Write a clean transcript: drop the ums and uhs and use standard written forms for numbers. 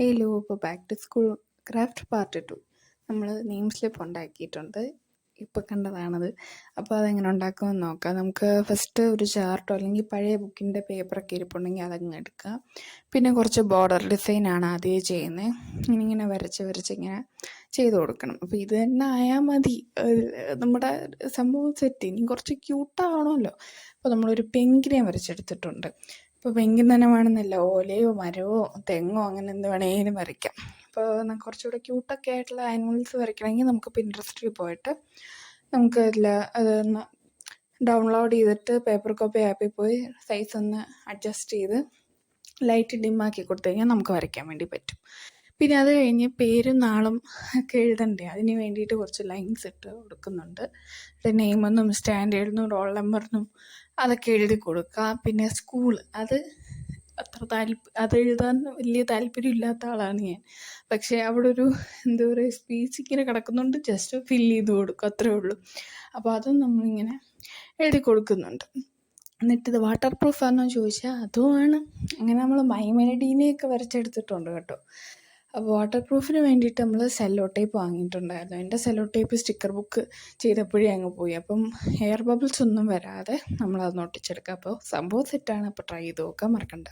Hello, ഇപ്പോൾ back to school craft part 2 നമ്മൾ name slip ഉണ്ടാക്കിയിട്ടുണ്ട്. ഇപ്പോൾ കണ്ടതാണത്. അപ്പോൾ അതെങ്ങനെ ഉണ്ടാക്കുമെന്ന് നോക്കാം. നമുക്ക് ഫസ്റ്റ് ഒരു ചാർട്ടോ അല്ലെങ്കിൽ പഴയ ബുക്കിൻ്റെ പേപ്പറൊക്കെ ഇരിപ്പുണ്ടെങ്കിൽ അതങ്ങ് എടുക്കുക. പിന്നെ കുറച്ച് ബോർഡർ ഡിസൈനാണ് ആദ്യമേ ചെയ്യുന്നത്. ഇങ്ങനെ വരച്ച് ഇങ്ങനെ ചെയ്ത് കൊടുക്കണം. അപ്പോൾ ഇത് തന്നെ ആയാൽ മതി, നമ്മുടെ സംഭവം സെറ്റ്. ഇനി കുറച്ച് ക്യൂട്ടാവണമല്ലോ. അപ്പോൾ നമ്മളൊരു പെങ്കിനെ വരച്ചെടുത്തിട്ടുണ്ട്. ഇപ്പോൾ പെങ്കിൻ തന്നെ വേണമെന്നില്ല, ഓലയോ മരമോ തെങ്ങോ അങ്ങനെ എന്ത് വേണമെങ്കിലും വരയ്ക്കാം. അപ്പോൾ കുറച്ചുകൂടെ ക്യൂട്ടൊക്കെ ആയിട്ടുള്ള ആനിമൽസ് വരയ്ക്കണമെങ്കിൽ നമുക്ക് പിൻട്രസ്റ്റിൽ പോയിട്ട് നമുക്ക് അതൊന്ന് ഡൗൺലോഡ് ചെയ്തിട്ട് പേപ്പർ കോപ്പി ആപ്പിൽ പോയി സൈസ് ഒന്ന് അഡ്ജസ്റ്റ് ചെയ്ത് ലൈറ്റ് ഡിമ്മാക്കി കൊടുത്തു കഴിഞ്ഞാൽ നമുക്ക് വരയ്ക്കാൻ വേണ്ടി പറ്റും. പിന്നെ അത് കഴിഞ്ഞ് പേരും നാളും ഒക്കെ എഴുതണ്ടേ, അതിന് വേണ്ടിയിട്ട് കുറച്ച് ലൈൻസ് ഇട്ട് കൊടുക്കുന്നുണ്ട്. നെയിമെന്നും സ്റ്റാൻഡേർഡെന്നും റോൾ നമ്പറിനും അതൊക്കെ എഴുതി കൊടുക്കുക. പിന്നെ സ്കൂൾ അത് അത് എഴുതാൻ വലിയ താല്പര്യമില്ലാത്ത ആളാണ് ഞാൻ. പക്ഷേ അവിടെ ഒരു എന്താ പറയുക, സ്പേസ് ഇങ്ങനെ കിടക്കുന്നുണ്ട്, ജസ്റ്റ് ഫില്ല് ചെയ്ത് കൊടുക്കും, അത്രേ ഉള്ളൂ. അപ്പോൾ അതും നമ്മളിങ്ങനെ എഴുതി കൊടുക്കുന്നുണ്ട്. എന്നിട്ടിത് വാട്ടർ പ്രൂഫാണെന്ന് ചോദിച്ചാൽ അതുമാണ്. അങ്ങനെ നമ്മൾ മൈമെലഡീനെയൊക്കെ വരച്ചെടുത്തിട്ടുണ്ട് കേട്ടോ. അപ്പോൾ വാട്ടർ പ്രൂഫിന് വേണ്ടിയിട്ട് നമ്മൾ സെല്ലോ ടേപ്പ് വാങ്ങിയിട്ടുണ്ടായിരുന്നു. എൻ്റെ സെല്ലോ ടേപ്പ് സ്റ്റിക്കർ ബുക്ക് ചെയ്തപ്പോഴേ അങ്ങ് പോയി. അപ്പം എയർ ബബിൾസ് ഒന്നും വരാതെ നമ്മളതൊന്ന് ഒട്ടിച്ചെടുക്കുക. അപ്പോൾ സംഭവം സെറ്റാണ്. അപ്പോൾ ട്രൈ ചെയ്ത് നോക്കാൻ മറക്കണ്ട.